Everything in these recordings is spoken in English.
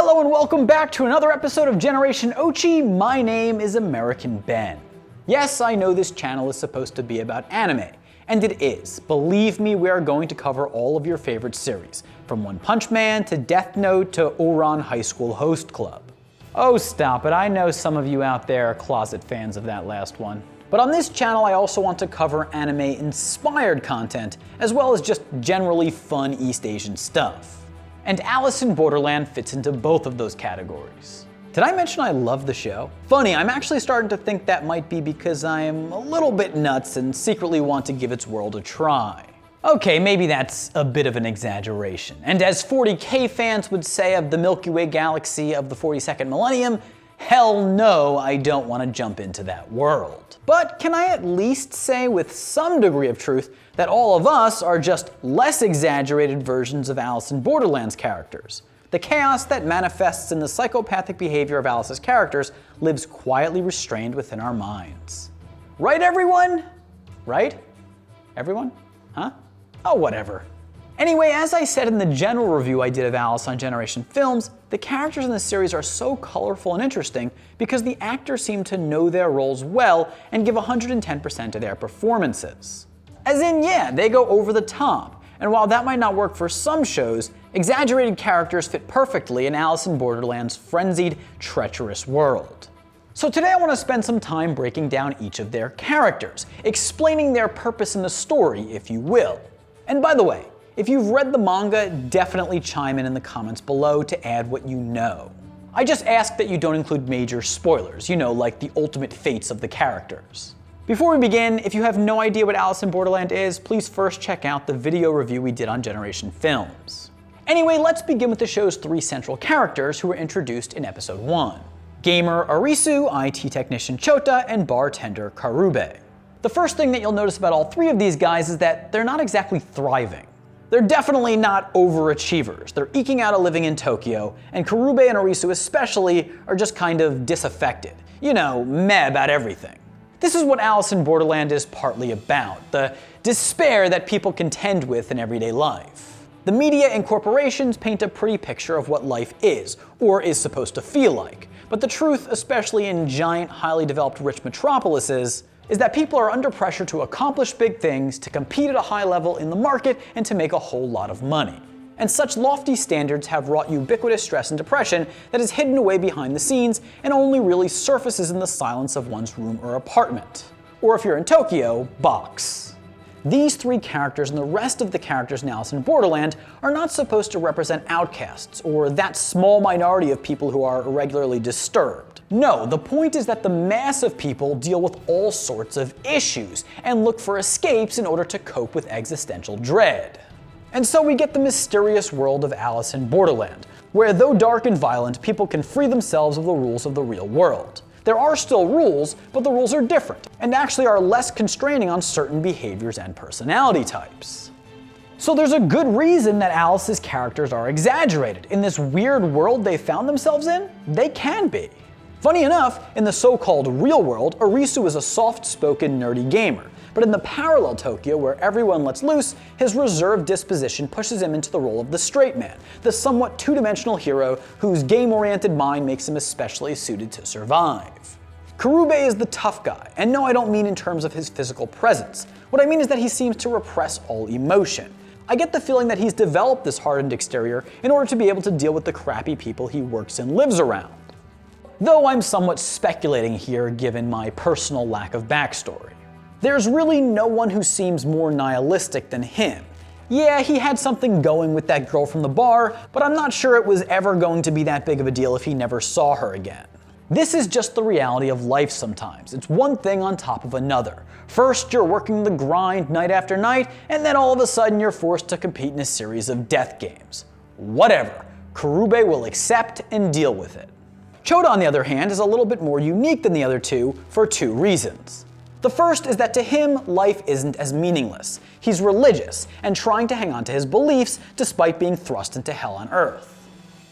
Hello and welcome back to another episode of Generation Ochi. My name is American Ben. Yes, I know this channel is supposed to be about anime, and it is. Believe me, we are going to cover all of your favorite series, from One Punch Man to Death Note to Ouran High School Host Club. Oh, stop it. I know some of you out there are closet fans of that last one. But on this channel, I also want to cover anime-inspired content, as well as just generally fun East Asian stuff. And Alice in Borderland fits into both of those categories. Did I mention I love the show? Funny, I'm actually starting to think that might be because I am a little bit nuts and secretly want to give its world a try. Okay, maybe that's a bit of an exaggeration. And as 40K fans would say of the Milky Way galaxy of the 42nd millennium, hell no, I don't want to jump into that world. But can I at least say with some degree of truth that all of us are just less exaggerated versions of Alice in Borderland's characters? The chaos that manifests in the psychopathic behavior of Alice's characters lives quietly restrained within our minds. Right, everyone? Right? Everyone? Huh? Oh, whatever. Anyway, as I said in the general review I did of Alice on Generation Films, the characters in the series are so colorful and interesting because the actors seem to know their roles well and give 110% to their performances. As in, yeah, they go over the top, and while that might not work for some shows, exaggerated characters fit perfectly in Alice in Borderland's frenzied, treacherous world. So today I want to spend some time breaking down each of their characters, explaining their purpose in the story, if you will. And by the way, if you've read the manga, definitely chime in the comments below to add what you know. I just ask that you don't include major spoilers, like the ultimate fates of the characters. Before we begin, if you have no idea what Alice in Borderland is, please first check out the video review we did on Generation Films. Anyway, let's begin with the show's three central characters who were introduced in episode 1. Gamer Arisu, IT technician Chota, and bartender Karube. The first thing that you'll notice about all three of these guys is that they're not exactly thriving. They're definitely not overachievers. They're eking out a living in Tokyo, and Karube and Arisu especially are just kind of disaffected. Meh about everything. This is what Alice in Borderland is partly about, the despair that people contend with in everyday life. The media and corporations paint a pretty picture of what life is, or is supposed to feel like. But the truth, especially in giant, highly developed rich metropolises, is that people are under pressure to accomplish big things, to compete at a high level in the market, and to make a whole lot of money. And such lofty standards have wrought ubiquitous stress and depression that is hidden away behind the scenes and only really surfaces in the silence of one's room or apartment. Or if you're in Tokyo, box. These three characters and the rest of the characters in Alice in Borderland are not supposed to represent outcasts, or that small minority of people who are irregularly disturbed. No, the point is that the mass of people deal with all sorts of issues and look for escapes in order to cope with existential dread. And so we get the mysterious world of Alice in Borderland, where though dark and violent, people can free themselves of the rules of the real world. There are still rules, but the rules are different, and actually are less constraining on certain behaviors and personality types. So there's a good reason that Alice's characters are exaggerated. In this weird world they found themselves in, they can be. Funny enough, in the so-called real world, Arisu is a soft-spoken, nerdy gamer. But in the parallel Tokyo, where everyone lets loose, his reserved disposition pushes him into the role of the straight man, the somewhat two-dimensional hero whose game-oriented mind makes him especially suited to survive. Karube is the tough guy, and no, I don't mean in terms of his physical presence. What I mean is that he seems to repress all emotion. I get the feeling that he's developed this hardened exterior in order to be able to deal with the crappy people he works and lives around. Though I'm somewhat speculating here given my personal lack of backstory. There's really no one who seems more nihilistic than him. Yeah, he had something going with that girl from the bar, but I'm not sure it was ever going to be that big of a deal if he never saw her again. This is just the reality of life sometimes. It's one thing on top of another. First, you're working the grind night after night, and then all of a sudden you're forced to compete in a series of death games. Whatever. Karube will accept and deal with it. Chota, on the other hand, is a little bit more unique than the other two for two reasons. The first is that to him, life isn't as meaningless. He's religious and trying to hang on to his beliefs despite being thrust into hell on earth.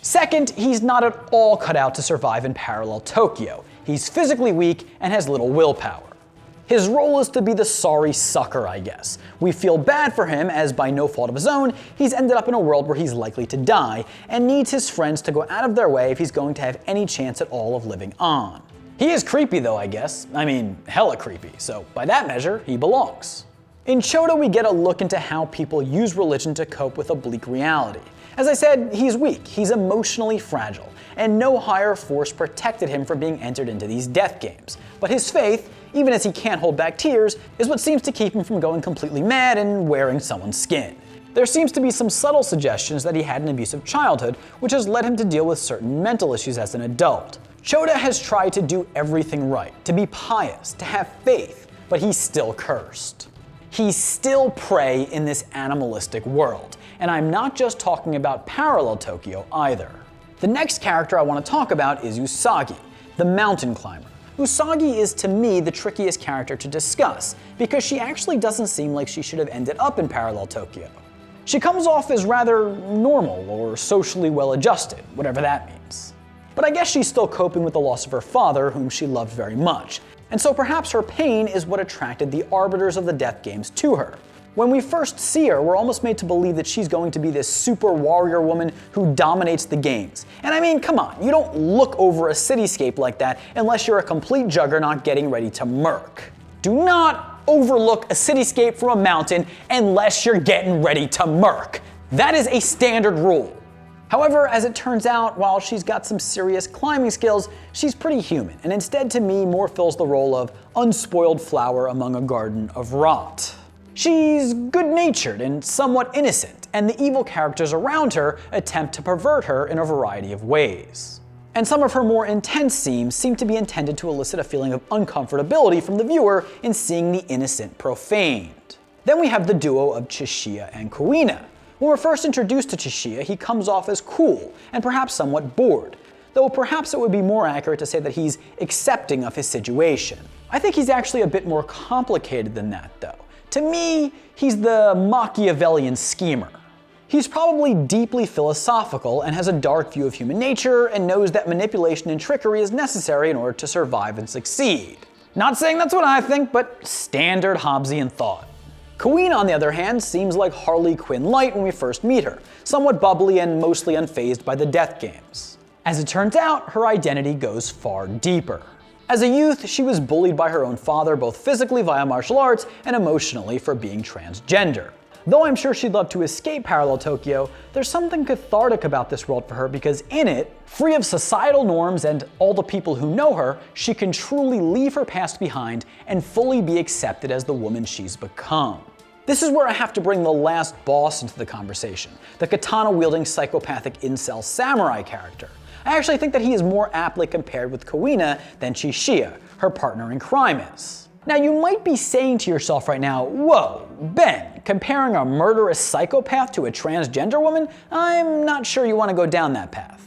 Second, he's not at all cut out to survive in parallel Tokyo. He's physically weak and has little willpower. His role is to be the sorry sucker, I guess. We feel bad for him as by no fault of his own, he's ended up in a world where he's likely to die and needs his friends to go out of their way if he's going to have any chance at all of living on. He is creepy though, I guess. I mean, hella creepy, so by that measure, he belongs. In Chota, we get a look into how people use religion to cope with a bleak reality. As I said, he's weak, he's emotionally fragile, and no higher force protected him from being entered into these death games. But his faith, even as he can't hold back tears, is what seems to keep him from going completely mad and wearing someone's skin. There seems to be some subtle suggestions that he had an abusive childhood, which has led him to deal with certain mental issues as an adult. Chota has tried to do everything right, to be pious, to have faith, but he's still cursed. He's still prey in this animalistic world, and I'm not just talking about parallel Tokyo either. The next character I want to talk about is Usagi, the mountain climber. Usagi is to me the trickiest character to discuss, because she actually doesn't seem like she should have ended up in parallel Tokyo. She comes off as rather normal or socially well adjusted, whatever that means. But I guess she's still coping with the loss of her father, whom she loved very much. And so perhaps her pain is what attracted the arbiters of the death games to her. When we first see her, we're almost made to believe that she's going to be this super warrior woman who dominates the games. And I mean, come on, you don't look over a cityscape like that unless you're a complete juggernaut getting ready to murk. Do not overlook a cityscape from a mountain unless you're getting ready to murk. That is a standard rule. However, as it turns out, while she's got some serious climbing skills, she's pretty human, and instead to me more fills the role of unspoiled flower among a garden of rot. She's good-natured and somewhat innocent, and the evil characters around her attempt to pervert her in a variety of ways. And some of her more intense scenes seem to be intended to elicit a feeling of uncomfortability from the viewer in seeing the innocent profaned. Then we have the duo of Chishiya and Kuina. When we're first introduced to Chishiya, he comes off as cool and perhaps somewhat bored, though perhaps it would be more accurate to say that he's accepting of his situation. I think he's actually a bit more complicated than that, though. To me, he's the Machiavellian schemer. He's probably deeply philosophical and has a dark view of human nature and knows that manipulation and trickery is necessary in order to survive and succeed. Not saying that's what I think, but standard Hobbesian thought. Kuina, on the other hand, seems like Harley Quinn light when we first meet her, somewhat bubbly and mostly unfazed by the death games. As it turns out, her identity goes far deeper. As a youth, she was bullied by her own father both physically via martial arts and emotionally for being transgender. Though I'm sure she'd love to escape parallel Tokyo, there's something cathartic about this world for her because in it, free of societal norms and all the people who know her, she can truly leave her past behind and fully be accepted as the woman she's become. This is where I have to bring the last boss into the conversation, the katana-wielding psychopathic incel samurai character. I actually think that he is more aptly compared with Kuina than Chishiya, her partner in crime, is. Now you might be saying to yourself right now, whoa, Ben, comparing a murderous psychopath to a transgender woman? I'm not sure you want to go down that path.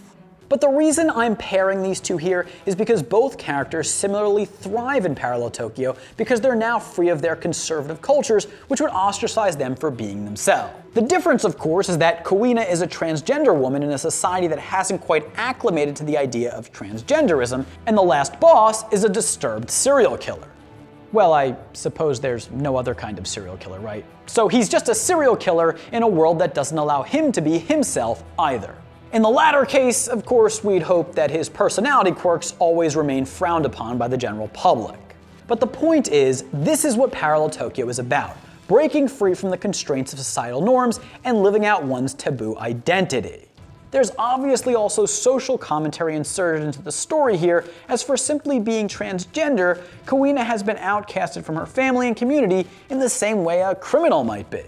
But the reason I'm pairing these two here is because both characters similarly thrive in parallel Tokyo because they're now free of their conservative cultures, which would ostracize them for being themselves. The difference, of course, is that Kuina is a transgender woman in a society that hasn't quite acclimated to the idea of transgenderism, and the last boss is a disturbed serial killer. Well, I suppose there's no other kind of serial killer, right? So he's just a serial killer in a world that doesn't allow him to be himself either. In the latter case, of course, we'd hope that his personality quirks always remain frowned upon by the general public. But the point is, this is what parallel Tokyo is about: breaking free from the constraints of societal norms and living out one's taboo identity. There's obviously also social commentary inserted into the story here, as for simply being transgender, Kuina has been outcasted from her family and community in the same way a criminal might be.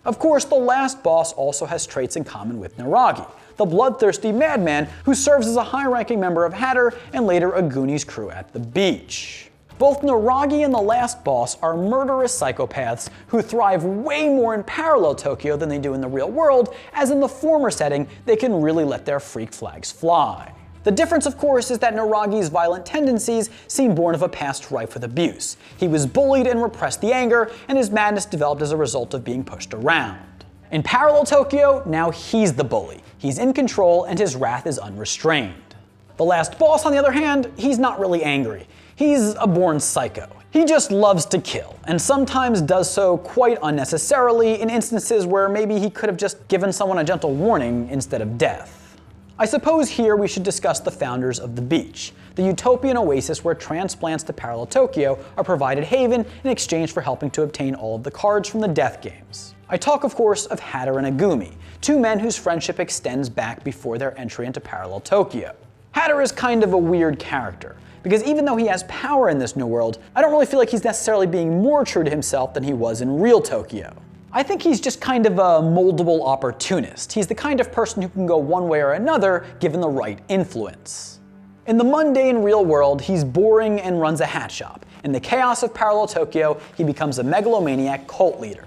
Of course, the last boss also has traits in common with Naragi, the bloodthirsty madman who serves as a high-ranking member of Hatter and later a Goonies crew at the beach. Both Naragi and the last boss are murderous psychopaths who thrive way more in parallel Tokyo than they do in the real world, as in the former setting, they can really let their freak flags fly. The difference, of course, is that Naragi's violent tendencies seem born of a past rife with abuse. He was bullied and repressed the anger, and his madness developed as a result of being pushed around. In parallel Tokyo, now he's the bully. He's in control, and his wrath is unrestrained. The last boss, on the other hand, he's not really angry. He's a born psycho. He just loves to kill, and sometimes does so quite unnecessarily in instances where maybe he could have just given someone a gentle warning instead of death. I suppose here we should discuss the founders of the beach, the utopian oasis where transplants to parallel Tokyo are provided haven in exchange for helping to obtain all of the cards from the death games. I talk, of course, of Hatter and Agumi, two men whose friendship extends back before their entry into parallel Tokyo. Hatter is kind of a weird character, because even though he has power in this new world, I don't really feel like he's necessarily being more true to himself than he was in real Tokyo. I think he's just kind of a moldable opportunist. He's the kind of person who can go one way or another given the right influence. In the mundane real world, he's boring and runs a hat shop. In the chaos of parallel Tokyo, he becomes a megalomaniac cult leader.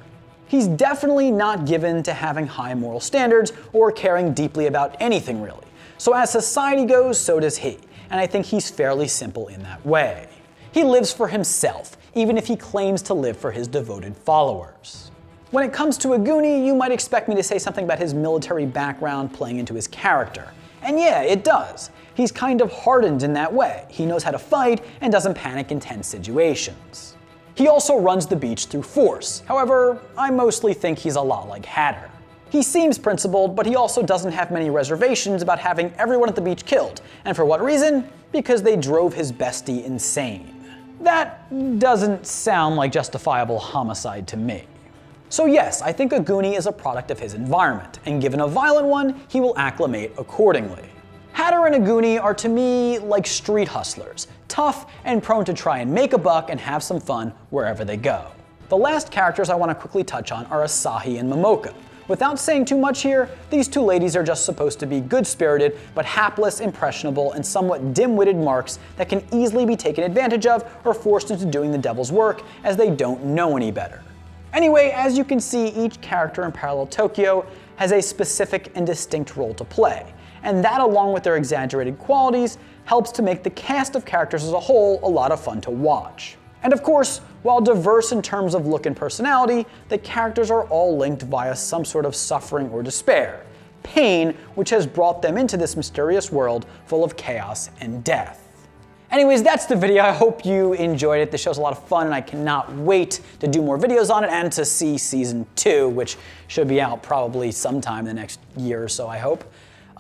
He's definitely not given to having high moral standards or caring deeply about anything really. So as society goes, so does he, and I think he's fairly simple in that way. He lives for himself, even if he claims to live for his devoted followers. When it comes to Aguni, you might expect me to say something about his military background playing into his character. And yeah, it does. He's kind of hardened in that way. He knows how to fight and doesn't panic in tense situations. He also runs the beach through force. However, I mostly think he's a lot like Hatter. He seems principled, but he also doesn't have many reservations about having everyone at the beach killed. And for what reason? Because they drove his bestie insane. That doesn't sound like justifiable homicide to me. So yes, I think Aguni is a product of his environment, and given a violent one, he will acclimate accordingly. Hatter and Aguni are to me like street hustlers, tough and prone to try and make a buck and have some fun wherever they go. The last characters I want to quickly touch on are Asahi and Momoka. Without saying too much here, these two ladies are just supposed to be good-spirited, but hapless, impressionable, and somewhat dim-witted marks that can easily be taken advantage of or forced into doing the devil's work as they don't know any better. Anyway, as you can see, each character in Parallel Tokyo has a specific and distinct role to play, and that along with their exaggerated qualities helps to make the cast of characters as a whole a lot of fun to watch. And of course, while diverse in terms of look and personality, the characters are all linked via some sort of suffering or despair, pain which has brought them into this mysterious world full of chaos and death. Anyways, that's the video. I hope you enjoyed it. The show's a lot of fun and I cannot wait to do more videos on it and to see season 2, which should be out probably sometime in the next year or so, I hope.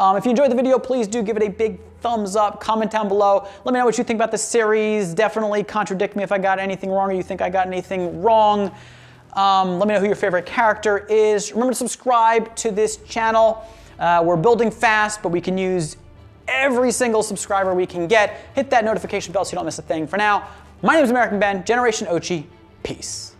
If you enjoyed the video, please do give it a big thumbs up, comment down below. Let me know what you think about the series. Definitely contradict me if I got anything wrong or you think I got anything wrong. Let me know who your favorite character is. Remember to subscribe to this channel. We're building fast, but we can use every single subscriber we can get. Hit that notification bell so you don't miss a thing. For now, my name is American Ben, Generation Ochi. Peace.